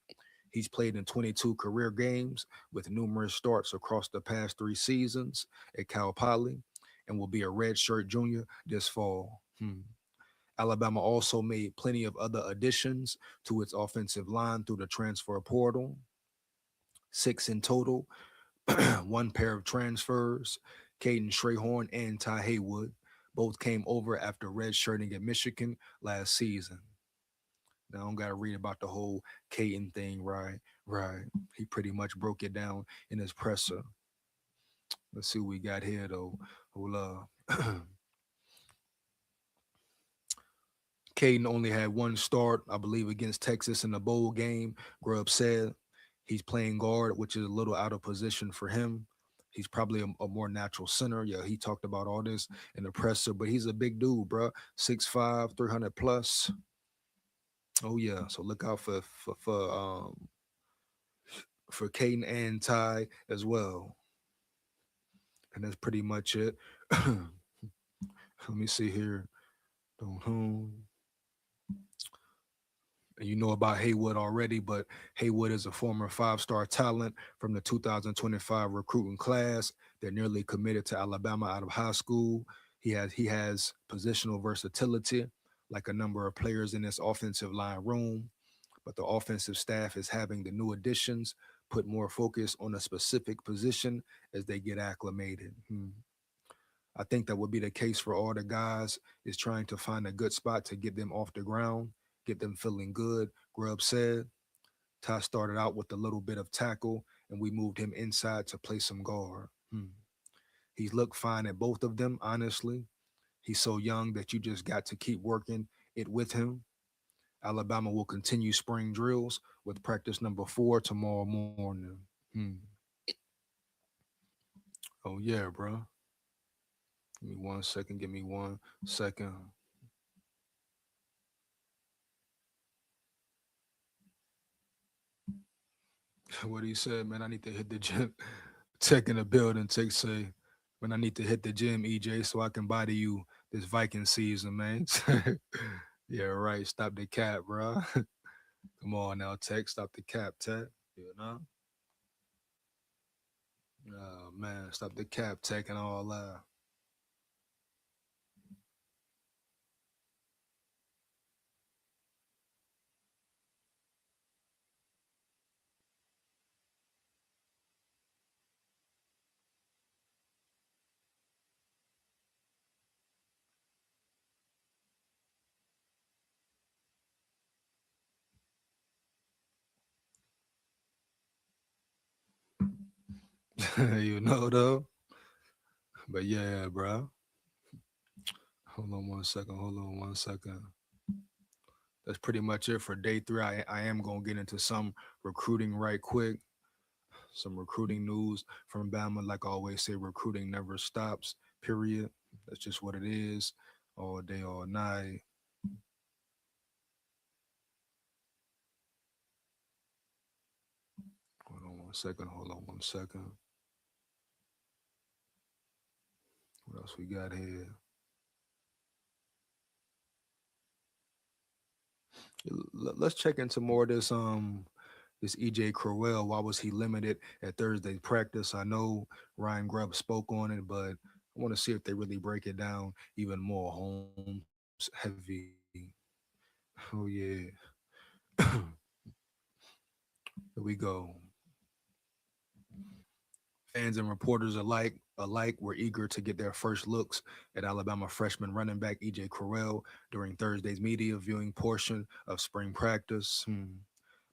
He's played in 22 career games with numerous starts across the past 3 seasons at Cal Poly and will be a redshirt junior this fall. Alabama also made plenty of other additions to its offensive line through the transfer portal, 6 in total, one pair of transfers, Caden Strayhorn and Ty Haywood. Both came over after redshirting at Michigan last season. Now, I don't got to read about the whole Caden thing, right? Right. He pretty much broke it down in his presser. Let's see what we got here, though. Hold up. Caden only had one start, I believe, against Texas in the bowl game. Grubb said he's playing guard, which is a little out of position for him. He's probably a more natural center. Yeah, he talked about all this in the presser, but he's a big dude, bro. 6'5", 300 plus. Oh yeah, so look out for Caden and Ty as well. And that's pretty much it. Let me see here. And you know about Haywood already, but Haywood is a former 5-star talent from the 2025 recruiting class. They're nearly committed to Alabama out of high school. He has positional versatility, like a number of players in this offensive line room. But the offensive staff is having the new additions put more focus on a specific position as they get acclimated. I think that would be the case for all the guys, is trying to find a good spot to get them off the ground, get them feeling good. Grubb said Ty started out with a little bit of tackle, and we moved him inside to play some guard. He's looked fine at both of them, honestly. He's so young that you just got to keep working it with him. Alabama will continue spring drills with practice number 4 tomorrow morning. Oh, yeah, bro. Give me 1 second. Give me 1 second. What he said, man, I need to hit the gym. Tech in the building. Tech say, man, I need to hit the gym, EJ, so I can body you this Viking season, man. Yeah, right. Stop the cap, bro. Come on now, Tech. Stop the cap, Tech. You know? Oh, man. Stop the cap, Tech, and all that. You know, though? But yeah, bro. Hold on 1 second. Hold on 1 second. That's pretty much it for day 3. I am going to get into some recruiting right quick. Some recruiting news from Bama. Like I always say, recruiting never stops, period. That's just what it is, all day, all night. Hold on 1 second. Hold on 1 second. What else we got here? Let's check into more of this EJ Crowell. Why was he limited at Thursday practice? I know Ryan Grubb spoke on it, but I want to see if they really break it down even more. Holmes heavy. Oh yeah. Here we go. Fans and reporters alike were eager to get their first looks at Alabama freshman running back E.J. Crowell during Thursday's media viewing portion of spring practice.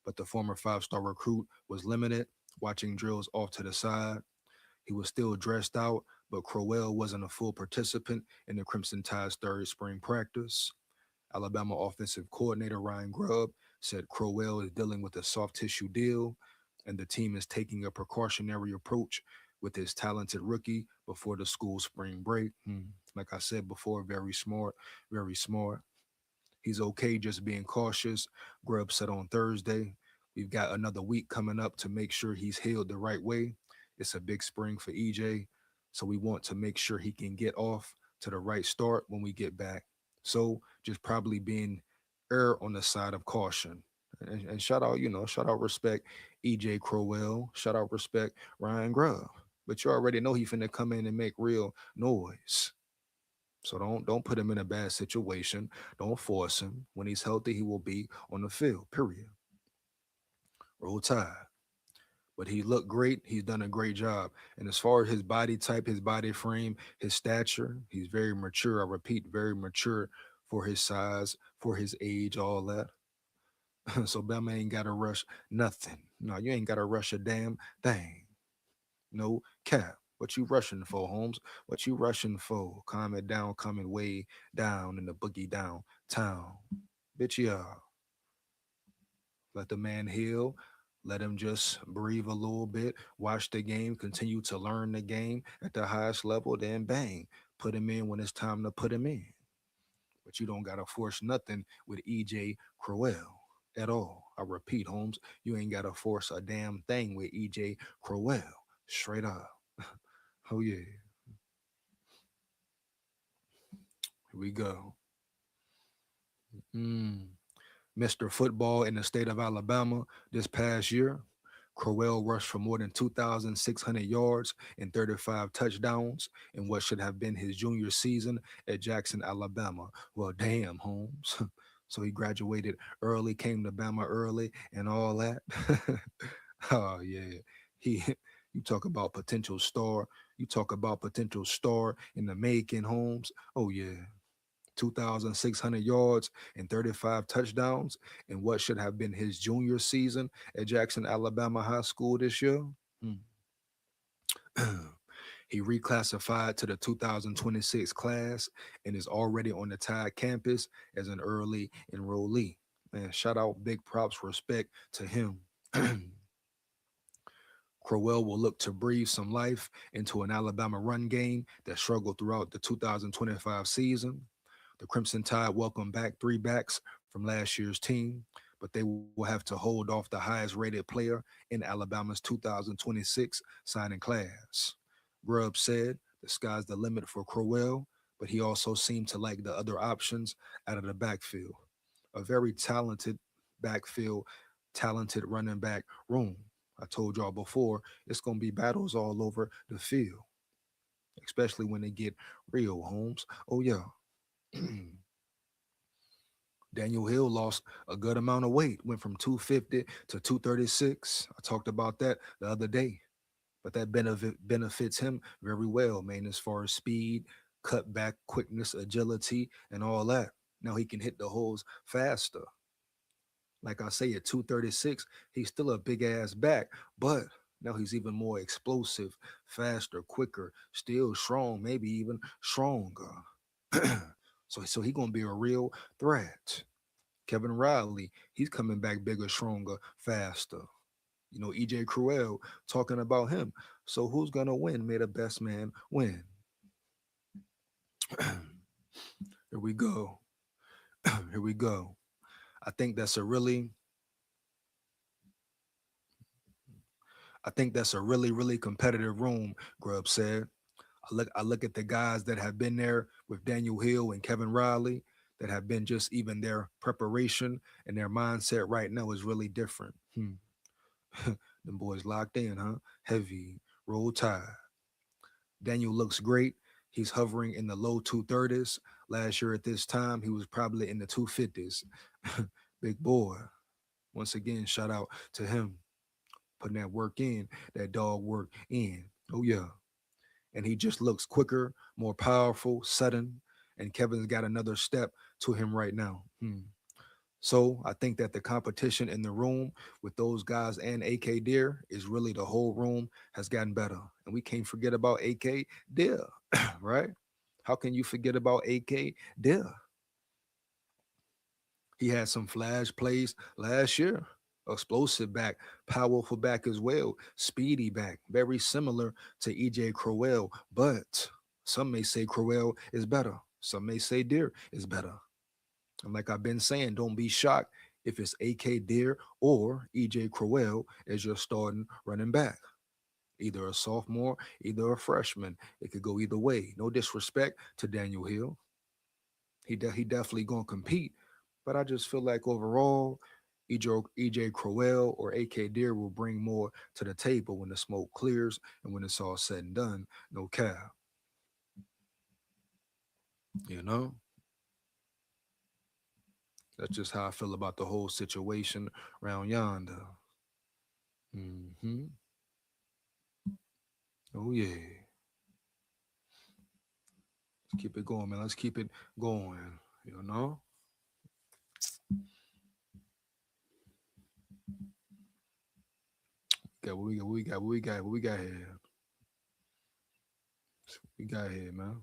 But the former five-star recruit was limited, watching drills off to the side. He was still dressed out, but Crowell wasn't a full participant in the Crimson Tide's third spring practice. Alabama offensive coordinator Ryan Grubb said Crowell is dealing with a soft tissue deal, and the team is taking a precautionary approach with his talented rookie before the school spring break. Like I said before, very smart, very smart. He's okay just being cautious, Grubb said on Thursday. We've got another week coming up to make sure he's healed the right way. It's a big spring for EJ, so we want to make sure he can get off to the right start when we get back. So just probably being err on the side of caution. And shout out, shout out respect EJ Crowell, shout out respect Ryan Grubb. But you already know he finna come in and make real noise. So don't put him in a bad situation. Don't force him. When he's healthy, he will be on the field. Period. Roll Tide. But he looked great. He's done a great job. And as far as his body type, his body frame, his stature, he's very mature. I repeat, very mature for his size, for his age, all that. So Bama ain't got to rush nothing. No, you ain't got to rush a damn thing. No cap. What you rushing for, Holmes? What you rushing for? Calm it down, coming way down in the boogie downtown. Bitch, yeah. Let the man heal. Let him just breathe a little bit. Watch the game. Continue to learn the game at the highest level. Then bang. Put him in when it's time to put him in. But you don't got to force nothing with EJ Crowell at all. I repeat, Holmes, you ain't got to force a damn thing with EJ Crowell. Straight up. Oh, yeah. Here we go. Mr. Football in the state of Alabama this past year. Crowell rushed for more than 2,600 yards and 35 touchdowns in what should have been his junior season at Jackson, Alabama. Well, damn, Holmes. So he graduated early, came to Bama early, and all that. Oh, yeah. You talk about potential star. You talk about potential star in the making, Holmes. Oh, yeah. 2,600 yards and 35 touchdowns in what should have been his junior season at Jackson, Alabama High School this year. He reclassified to the 2026 class and is already on the Tide campus as an early enrollee. Man, shout out, big props, respect to him. Crowell will look to breathe some life into an Alabama run game that struggled throughout the 2025 season. The Crimson Tide welcomed back 3 backs from last year's team, but they will have to hold off the highest rated player in Alabama's 2026 signing class. Grubb said the sky's the limit for Crowell, but he also seemed to like the other options out of the backfield. A very talented backfield, talented running back room. I told y'all before, it's going to be battles all over the field, especially when they get real, Holmes. Oh, yeah. Daniel Hill lost a good amount of weight, went from 250 to 236. I talked about that the other day, but that benefits him very well, man, as far as speed, cutback, quickness, agility, and all that. Now he can hit the holes faster. Like I say, at 236, he's still a big ass back, but now he's even more explosive, faster, quicker, still strong, maybe even stronger. So he gonna be a real threat. Kevin Riley, he's coming back bigger, stronger, faster. You know, EJ Crowell talking about him. So who's gonna win? May the best man win. Here we go. Here we go. I think that's a really really competitive room, Grubb said. I look at the guys that have been there with Daniel Hill and Kevin Riley that have been just even their preparation and their mindset right now is really different. Them boys locked in, huh? Heavy, roll tide. Daniel looks great. He's hovering in the low 230s. Last year at this time, he was probably in the 250s. Big boy. Once again, shout out to him. Putting that work in, that dog work in. Oh yeah. And he just looks quicker, more powerful, sudden. And Kevin's got another step to him right now. So I think that the competition in the room with those guys and AK Deer is really the whole room has gotten better. And we can't forget about AK Deer, right? How can you forget about AK Deer? He had some flash plays last year. Explosive back, powerful back as well, speedy back, very similar to EJ Crowell. But some may say Crowell is better. Some may say Deer is better. And like I've been saying, don't be shocked if it's AK Deer or EJ Crowell as your starting running back. Either a sophomore, either a freshman. It could go either way. No disrespect to Daniel Hill. He definitely gonna compete, but I just feel like overall, EJ Crowell or AK Deer will bring more to the table when the smoke clears and when it's all said and done. No cap, you know. That's just how I feel about the whole situation around yonder. Oh yeah. Let's keep it going, man. Let's keep it going. You know. Got what we got. What we got. What we got. What we got here. We got here, man.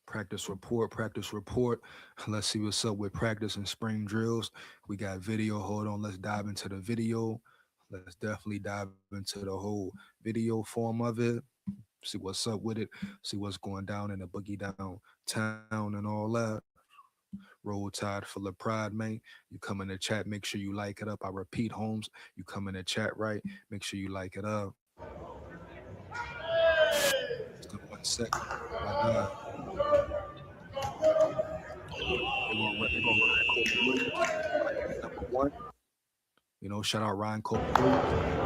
Practice report, practice report. Let's see what's up with practice and spring drills. We got video. Hold on. Let's dive into the video. Let's definitely dive into the whole video form of it. See what's up with it. See what's going down in the boogie downtown and all that. Roll Tide full of pride, man. You come in the chat, make sure you like it up. I repeat, Holmes, you come in the chat, right? Make sure you like it up. Just in 1 second. My God. They're gonna Ryan Coleman Williams, number one. You know, shout out Ryan Coleman Williams.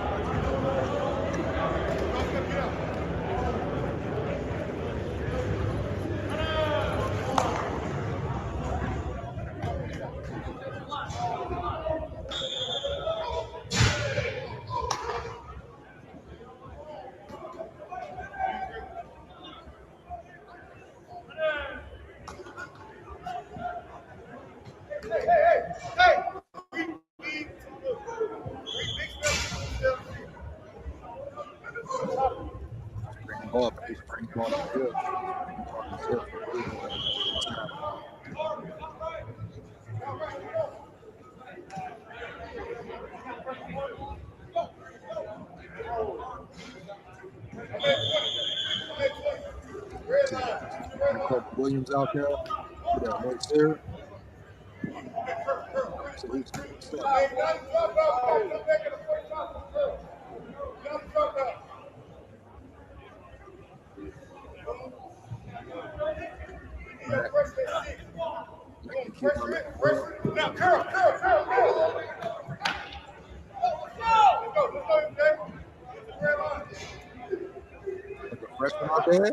Williams out there. Yeah, right there. So he's like a freshman out there.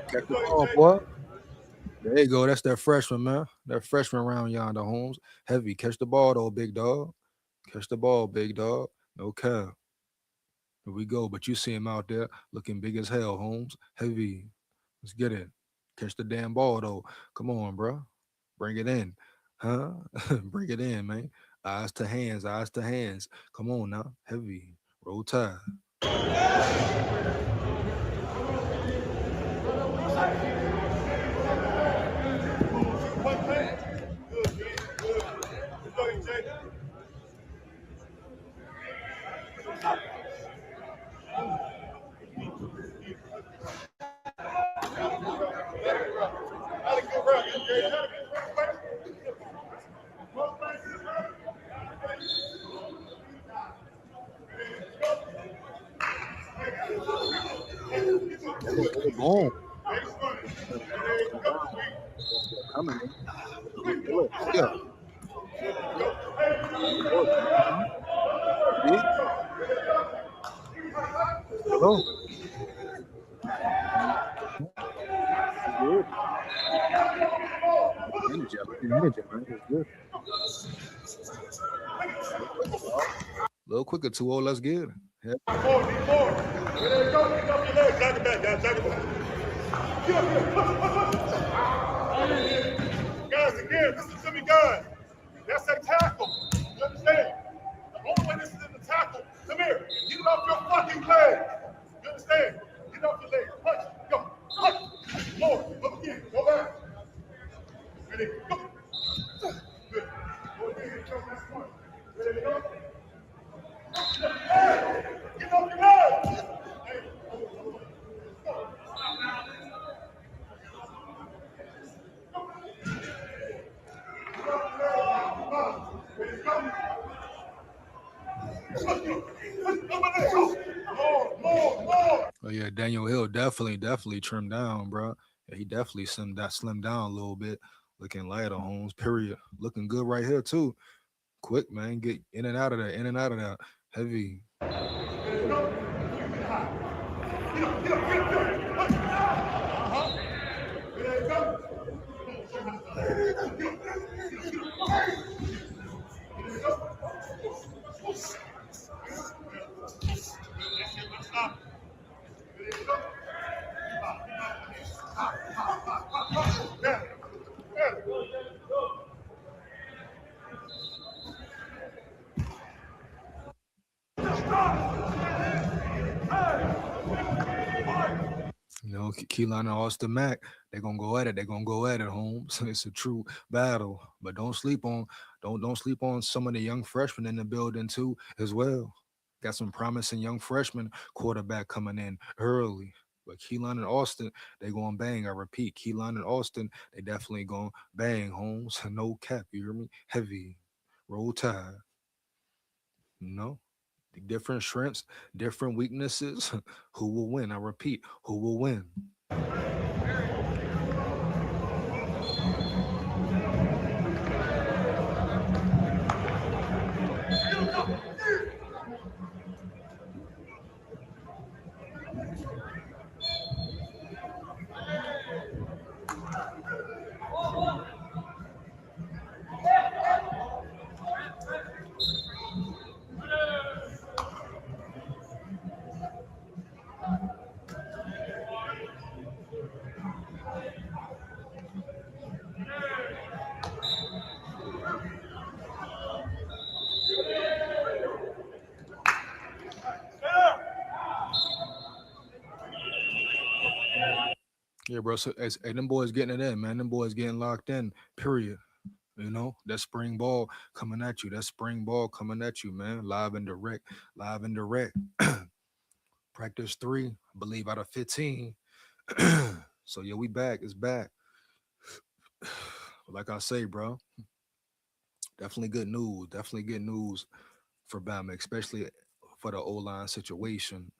Catch the ball, boy. There you go. That's that freshman, man. That freshman round yonder, Holmes. Heavy. Catch the ball, though, big dog. Catch the ball, big dog. No cap. Here we go. But you see him out there looking big as hell, Holmes. Heavy. Let's get it. Catch the damn ball, though. Come on, bro. Bring it in. Huh? Bring it in, man. Eyes to hands. Eyes to hands. Come on now. Heavy. Roll Tide. Boom. coming in. Look, yeah. See? Hello. Good. Energy. I like the energy, man. It's good. A little quicker, 2-0. Let's get it. Yeah. Guys, again, listen to me, guys. That's a tackle. You understand? The only way this is in the tackle, come here. Get it off your fucking leg. You understand? Get it off your leg. Punch. Go. Punch. More. Up again. Go back. Ready? Go. Good. Go again. Ready to go? Hey! Get off your leg. Hey. Oh yeah, Daniel Hill definitely trimmed down, bro. Yeah, he definitely slimmed down a little bit. Looking lighter, Holmes. Period. Looking good right here too. Quick, man. Get in and out of that. In and out of that. Heavy. You know, Keelan and Austin Mack, they're gonna go at it. They're gonna go at it, Holmes. It's a true battle. But don't sleep on some of the young freshmen in the building too, as well. Got some promising young freshmen quarterback coming in early. But Keelan and Austin, they gonna bang. I repeat, Keelan and Austin, they definitely gonna bang, Holmes. No cap, you hear me? Heavy. Roll Tide. No. Different strengths, different weaknesses. Who will win? I repeat, who will win? Yeah, bro. So, hey, them boys getting it in, man. Them boys getting locked in. Period. You know, that spring ball coming at you. That spring ball coming at you, man. Live and direct. Live and direct. Practice 3, I believe, out of 15. So yeah, we back. It's back. Like I say, bro, definitely good news. Definitely good news for Bama, especially for the O-line situation.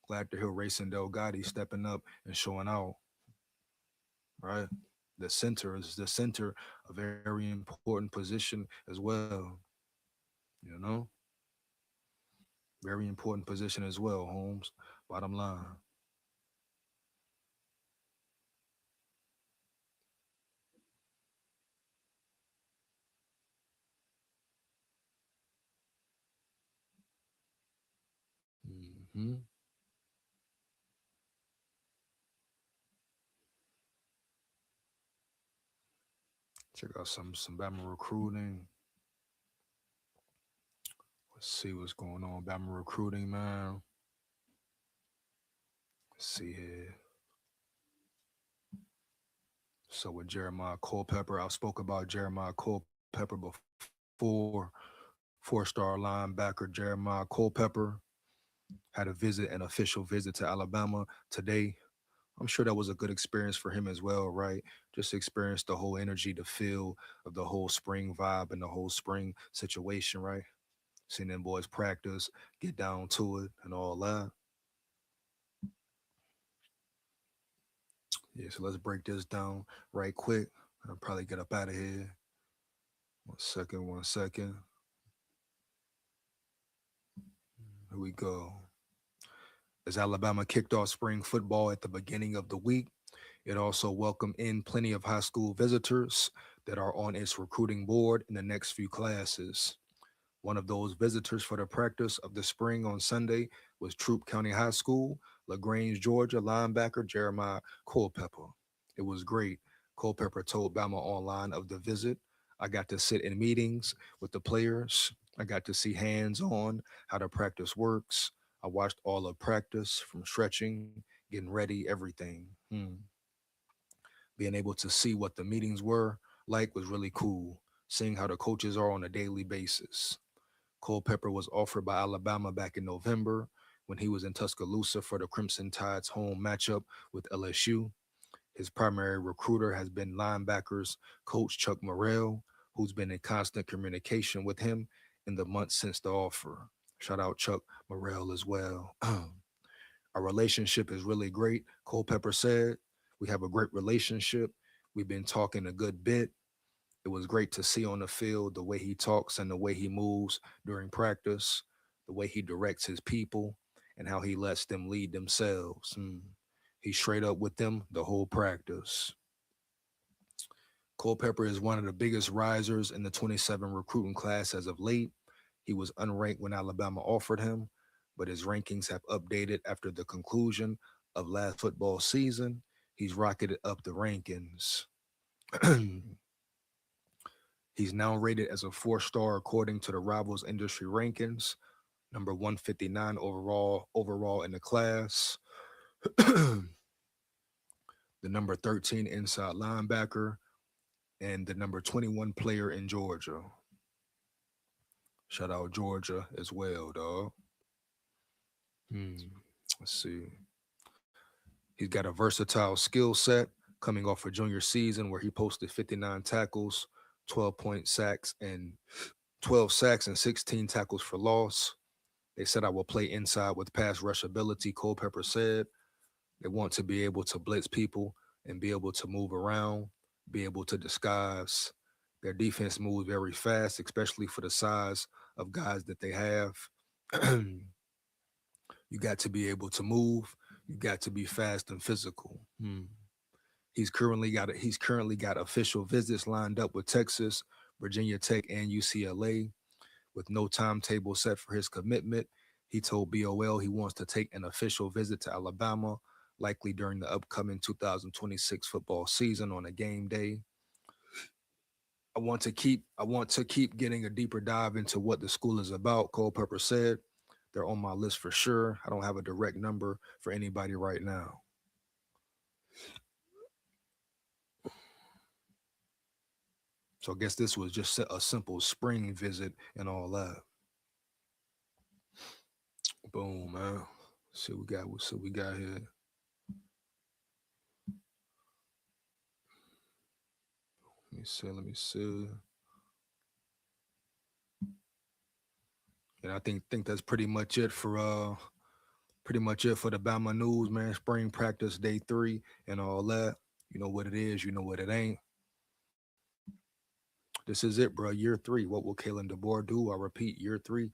Glad to hear Racing Delgado stepping up and showing out. Right, the center is a very important position as well. You know, very important position as well. Holmes, bottom line. Hmm. Check out some Bama recruiting. Let's see what's going on. Bama recruiting, man. Let's see here. So with Jeremiah Culpepper, I spoke about Jeremiah Culpepper before. 4-star linebacker Jeremiah Culpepper had an official visit to Alabama today. I'm sure that was a good experience for him as well, right? Just experience the whole energy, the feel of the whole spring vibe and the whole spring situation, right? Seeing them boys practice, get down to it, and all that. Yeah, so let's break this down right quick. I'll probably get up out of here. 1 second. Here we go. As Alabama kicked off spring football at the beginning of the week, it also welcomed in plenty of high school visitors that are on its recruiting board in the next few classes. One of those visitors for the practice of the spring on Sunday was Troup County High School, LaGrange, Georgia linebacker Jeremiah Culpepper. It was great. Culpepper told Bama Online of the visit. I got to sit in meetings with the players. I got to see hands-on how the practice works. I watched all of practice from stretching, getting ready, everything. Being able to see what the meetings were like was really cool, seeing how the coaches are on a daily basis. Culpepper was offered by Alabama back in November when he was in Tuscaloosa for the Crimson Tide's home matchup with LSU. His primary recruiter has been linebackers coach Chuck Morrell, who's been in constant communication with him in the months since the offer. Shout out Chuck Morrell as well. Our relationship is really great, Culpepper said. We have a great relationship. We've been talking a good bit. It was great to see on the field the way he talks and the way he moves during practice, the way he directs his people, and how he lets them lead themselves. He's straight up with them the whole practice. Culpepper is one of the biggest risers in the 27 recruiting class as of late. He was unranked when Alabama offered him, but his rankings have updated after the conclusion of last football season. He's rocketed up the rankings. He's now rated as a 4-star according to the Rivals industry rankings, number 159 overall in the class. The number 13 inside linebacker, and the number 21 player in Georgia. Shout out Georgia as well, dog. Let's see. He's got a versatile skill set coming off a junior season where he posted 59 tackles, 12 sacks and 16 tackles for loss. They said I will play inside with pass rush ability, Culpepper said. They want to be able to blitz people and be able to move around, be able to disguise. Their defense moves very fast, especially for the size of guys that they have. You got to be able to move. You got to be fast and physical. He's currently got official visits lined up with Texas, Virginia Tech, and UCLA. With no timetable set for his commitment, he told BOL he wants to take an official visit to Alabama, likely during the upcoming 2026 football season on a game day. I want to keep getting a deeper dive into what the school is about, Culpepper said. They're on my list for sure. I don't have a direct number for anybody right now. So I guess this was just a simple spring visit and all that. Boom, man. Let's see what we got here. Let me see. And I think that's pretty much it for the Bama news, man. Spring practice day 3 and all that. You know what it is, you know what it ain't. This is it, bro. Year 3. What will Kalen DeBoer do? I repeat, year 3.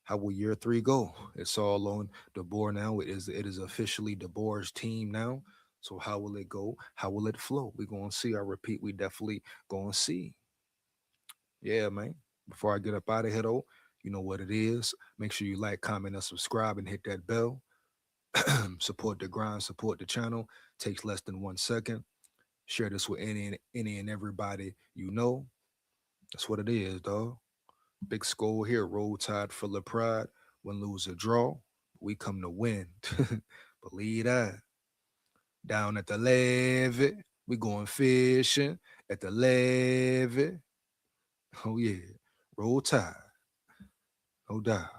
How will year 3 go? It's all on DeBoer now. It is officially DeBoer's team now. So how will it go? How will it flow? We're going to see. I repeat, we definitely going to see. Yeah, man. Before I get up out of here, though, you know what it is. Make sure you like, comment, and subscribe, and hit that bell. Support the grind, support the channel. Takes less than 1 second. Share this with any and everybody you know. That's what it is, dog. Big SKOL here. Roll Tide, full of pride. Win, lose, or draw. We come to win. Believe that. Down at the levee. We going fishing at the levee. Oh, yeah. Roll Tide. No doubt.